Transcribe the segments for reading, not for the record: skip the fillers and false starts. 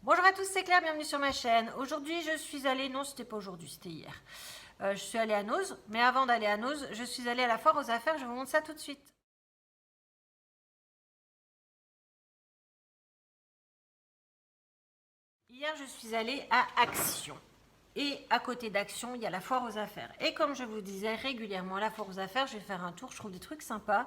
Bonjour à tous, c'est Claire, bienvenue sur ma chaîne. Aujourd'hui, je suis allée, non, c'était pas aujourd'hui, c'était hier. Je suis allée à Noz, mais avant d'aller à Noz, je suis allée à la foire aux affaires, je vous montre ça tout de suite. Hier, je suis allée à Action. Et à côté d'Action, il y a la foire aux affaires. Et comme je vous disais régulièrement, à la foire aux affaires, je vais faire un tour, je trouve des trucs sympas.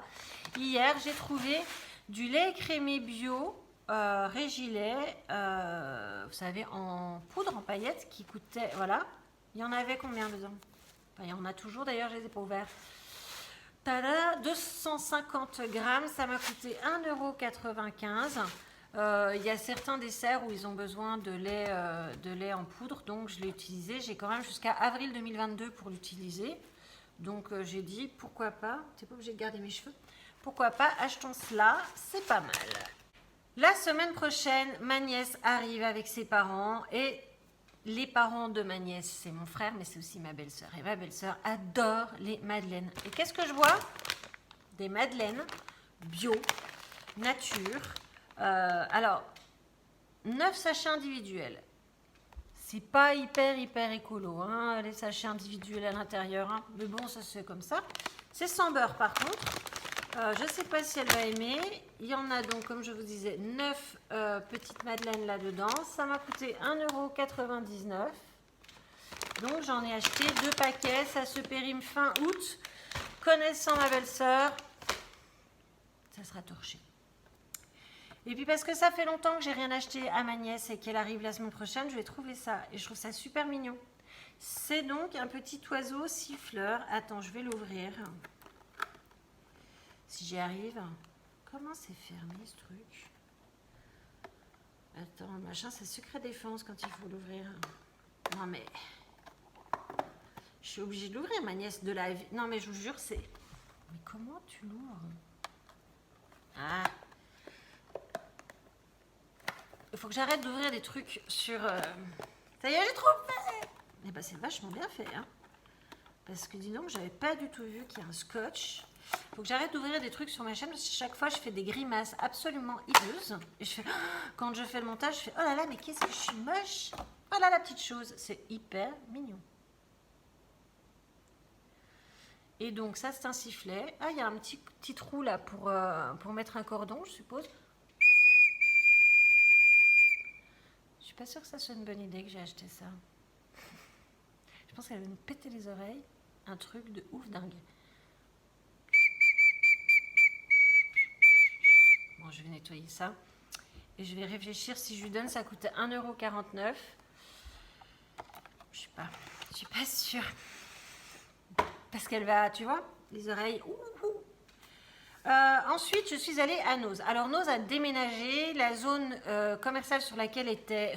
Hier, j'ai trouvé du lait écrémé bio, Régilet, vous savez, en poudre, en paillettes, qui coûtait, voilà. Il y en avait combien dedans? Enfin, il y en a toujours, d'ailleurs, je les ai pas ouverts. Tada, 250 grammes, ça m'a coûté 1,95 €. Il y a certains desserts où ils ont besoin de lait en poudre, donc je l'ai utilisé. J'ai quand même jusqu'à avril 2022 pour l'utiliser. Donc j'ai dit, pourquoi pas, t'es pas obligé de garder mes cheveux, pourquoi pas, achetons cela, c'est pas mal. La semaine prochaine, ma nièce arrive avec ses parents et les parents de ma nièce, c'est mon frère, mais c'est aussi ma belle-sœur. Et ma belle-sœur adore les madeleines. Et qu'est-ce que je vois? Des madeleines bio, nature. Alors, 9 sachets individuels. C'est pas hyper écolo, hein, les sachets individuels à l'intérieur. Hein. Mais bon, ça c'est comme ça. C'est sans beurre par contre. Je ne sais pas si elle va aimer. Il y en a donc, comme je vous disais, 9 petites madeleines là-dedans. Ça m'a coûté 1,99 €. Donc j'en ai acheté 2 paquets. Ça se périme fin août. Connaissant ma belle-sœur, ça sera torché. Et puis parce que ça fait longtemps que j'ai rien acheté à ma nièce et qu'elle arrive la semaine prochaine, je vais trouver ça. Et je trouve ça super mignon. C'est donc un petit oiseau siffleur. Attends, je vais l'ouvrir. Si j'y arrive. Comment c'est fermé ce truc? Attends, machin, c'est secret défense quand il faut l'ouvrir. Non mais... Je suis obligée de l'ouvrir, ma nièce de la vie. Non mais je vous jure, c'est... Mais comment tu l'ouvres? Ah. Il faut que j'arrête d'ouvrir des trucs sur... Ça y est, j'ai trop fait. Eh ben, c'est vachement bien fait, hein. Parce que dis donc, j'avais pas du tout vu qu'il y a un scotch. Il faut que j'arrête d'ouvrir des trucs sur ma chaîne parce que chaque fois, je fais des grimaces absolument hideuses. Et je fais... Quand je fais le montage, je fais... Oh là là, mais qu'est-ce que je suis moche. Oh là, la petite chose. C'est hyper mignon. Et donc, ça, c'est un sifflet. Ah, il y a un petit trou là pour mettre un cordon, je suppose. Je suis pas sûre que ça soit une bonne idée que j'ai acheté ça. Je pense qu'elle va me péter les oreilles. Un truc de ouf dingue. Bon, je vais nettoyer ça. Et je vais réfléchir si je lui donne, ça coûte 1,49 €. Je suis pas sûre. Parce qu'elle va, tu vois, les oreilles. Ensuite, je suis allée à Noz. Alors, Noz a déménagé. La zone commerciale sur laquelle était...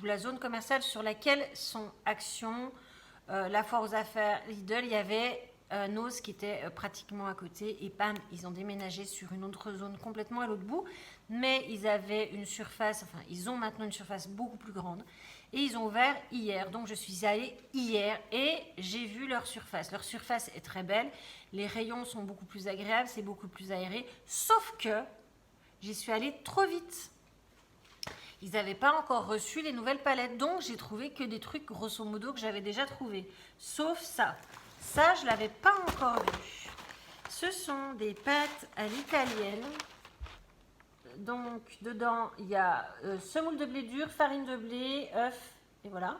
la zone commerciale sur laquelle sont Action, la foire aux affaires, Lidl, il y avait Noz qui était pratiquement à côté. Et bam, ils ont déménagé sur une autre zone complètement à l'autre bout. Mais ils avaient une surface, enfin, ils ont maintenant une surface beaucoup plus grande. Et ils ont ouvert hier. Donc, je suis allée hier et j'ai vu leur surface. Leur surface est très belle. Les rayons sont beaucoup plus agréables, c'est beaucoup plus aéré. Sauf que j'y suis allée trop vite. Ils n'avaient pas encore reçu les nouvelles palettes. Donc, j'ai trouvé que des trucs, grosso modo, que j'avais déjà trouvés. Sauf ça. Ça, je ne l'avais pas encore vu. Ce sont des pâtes à l'italienne. Donc, dedans, il y a semoule de blé dur, farine de blé, œufs, et voilà.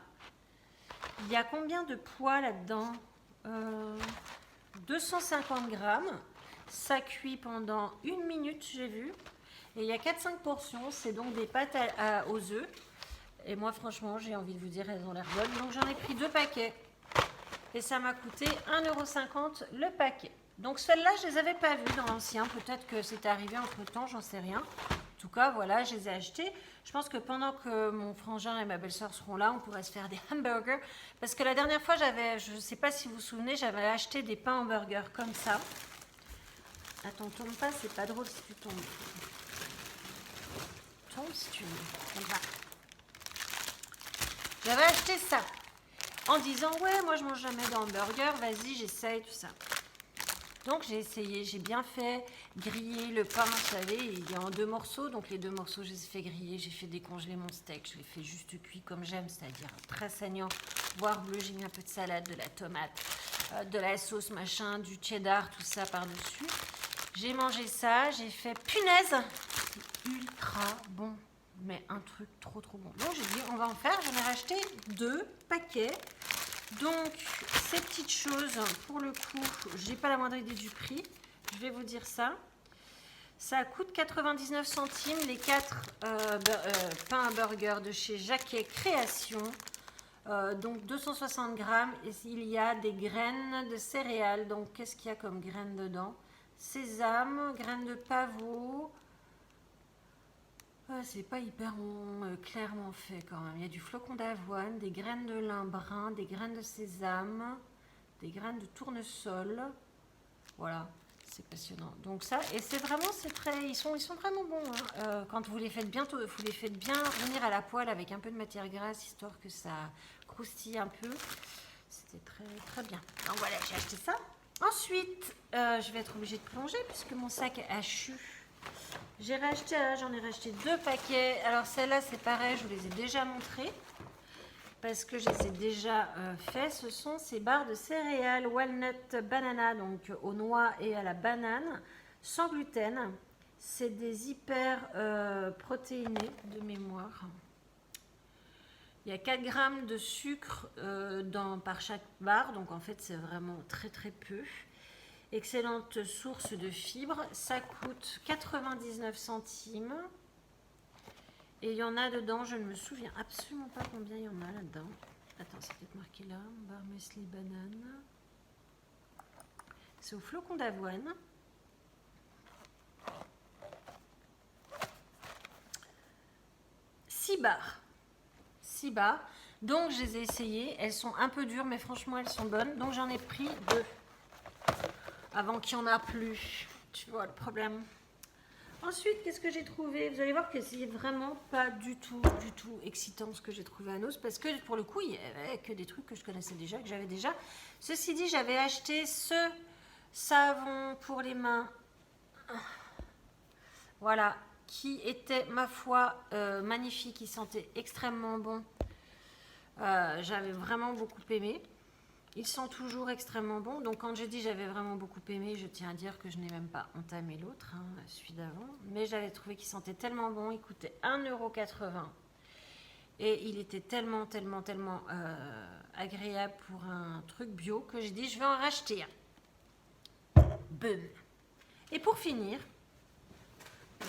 Il y a combien de poids là-dedans 250 grammes. Ça cuit pendant 1 minute, j'ai vu. Et il y a 4-5 portions. C'est donc des pâtes aux œufs. Et moi, franchement, j'ai envie de vous dire, elles ont l'air bonnes. Donc, j'en ai pris 2 paquets. Et ça m'a coûté 1,50 € le paquet. Donc celles-là, je ne les avais pas vues dans l'ancien. Peut-être que c'est arrivé entre-temps, j'en sais rien. En tout cas, voilà, je les ai achetées. Je pense que pendant que mon frangin et ma belle-sœur seront là, on pourrait se faire des hamburgers. Parce que la dernière fois, je ne sais pas si vous vous souvenez, j'avais acheté des pains hamburgers comme ça. Attends, tombe pas, c'est pas drôle si tu tombes. Tombe si tu veux. Comme ça. J'avais acheté ça. En disant, ouais, moi je mange jamais d'hamburger, vas-y, j'essaye, tout ça. Donc j'ai essayé, j'ai bien fait griller le pain, vous savez, il est en 2 morceaux, donc les 2 morceaux je les ai fait griller, j'ai fait décongeler mon steak, je l'ai fait juste cuit comme j'aime, c'est-à-dire très saignant, voire bleu, j'ai mis un peu de salade, de la tomate, de la sauce machin, du cheddar, tout ça par-dessus. J'ai mangé ça, j'ai fait punaise, c'est ultra bon, mais un truc trop bon. Donc j'ai dit on va en faire, j'en ai racheté 2 paquets. Donc, ces petites choses, pour le coup, j'ai pas la moindre idée du prix. Je vais vous dire ça. Ça coûte 99 centimes les 4 pains à burger de chez Jacquet Création. Donc 260 grammes. Et il y a des graines de céréales. Donc, qu'est-ce qu'il y a comme graines dedans? Sésame, graines de pavot. C'est pas hyper clairement fait quand même. Il y a du flocon d'avoine, des graines de lin brun, des graines de sésame, des graines de tournesol. Voilà, c'est passionnant. Donc ça, et c'est vraiment, ils sont vraiment bons. Hein. Quand vous les faites bien venir à la poêle avec un peu de matière grasse, histoire que ça croustille un peu. C'était très bien. Donc voilà, j'ai acheté ça. Ensuite, je vais être obligée de plonger puisque mon sac a chu. J'en ai racheté 2 paquets. Alors celles-là, c'est pareil, je vous les ai déjà montrées parce que je les ai déjà fait. Ce sont ces barres de céréales walnut banana, donc aux noix et à la banane, sans gluten. C'est des hyper protéinés de mémoire. Il y a 4 grammes de sucre par chaque barre, donc en fait c'est vraiment très peu. Excellente source de fibres. Ça coûte 99 centimes. Et il y en a dedans, je ne me souviens absolument pas combien il y en a là-dedans. Attends, c'est peut-être marqué là. Bar muesli banane. C'est au flocon d'avoine. Six barres. Donc, je les ai essayées. Elles sont un peu dures, mais franchement, elles sont bonnes. Donc, j'en ai pris 2. Avant qu'il n'y en a plus. Tu vois le problème. Ensuite, qu'est-ce que j'ai trouvé? Vous allez voir que c'est vraiment pas du tout excitant ce que j'ai trouvé à Nos, parce que pour le coup, il n'y avait que des trucs que je connaissais déjà, que j'avais déjà. Ceci dit, j'avais acheté ce savon pour les mains. Voilà, qui était, ma foi, magnifique. Il sentait extrêmement bon. J'avais vraiment beaucoup aimé. Ils sont toujours extrêmement bons. Donc, quand je dis j'avais vraiment beaucoup aimé, je tiens à dire que je n'ai même pas entamé l'autre, hein, celui d'avant. Mais j'avais trouvé qu'il sentait tellement bon. Il coûtait 1,80 €. Et il était tellement agréable pour un truc bio que j'ai dit je vais en racheter un. Boum. Et pour finir,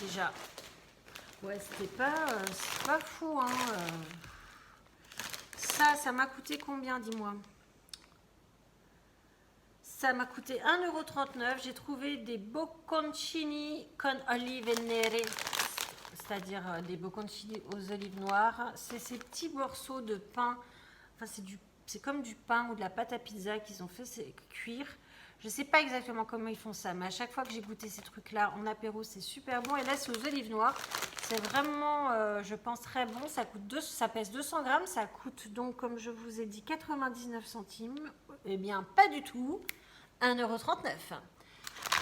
déjà, ouais, c'est pas fou, hein. Ça m'a coûté combien, dis-moi? Ça m'a coûté 1,39 €. J'ai trouvé des bocconcini con olive nere, c'est-à-dire des bocconcini aux olives noires. C'est ces petits morceaux de pain. Enfin, c'est comme du pain ou de la pâte à pizza qu'ils ont fait cuire. Je ne sais pas exactement comment ils font ça, mais à chaque fois que j'ai goûté ces trucs-là en apéro, c'est super bon. Et là, c'est aux olives noires. C'est vraiment, je pense, très bon. Ça pèse 200 grammes. Ça coûte donc, comme je vous ai dit, 99 centimes. Eh bien, pas du tout. 1,39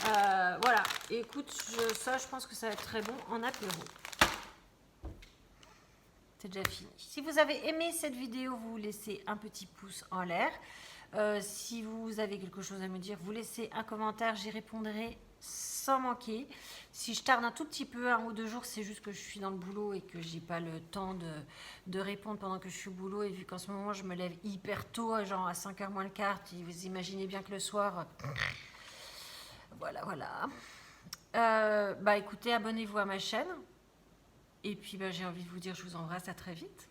€. Voilà. Et écoute, ça, je pense que ça va être très bon en apéro. C'est déjà fini. Si vous avez aimé cette vidéo, vous laissez un petit pouce en l'air. Si vous avez quelque chose à me dire, vous laissez un commentaire, j'y répondrai sans manquer. Si je tarde un tout petit peu, 1 ou 2 jours, c'est juste que je suis dans le boulot et que j'ai pas le temps de répondre pendant que je suis au boulot. Et vu qu'en ce moment, je me lève hyper tôt, genre à 5h moins le quart, vous imaginez bien que le soir... Voilà. Écoutez, abonnez-vous à ma chaîne. Et puis, j'ai envie de vous dire, je vous embrasse, à très vite.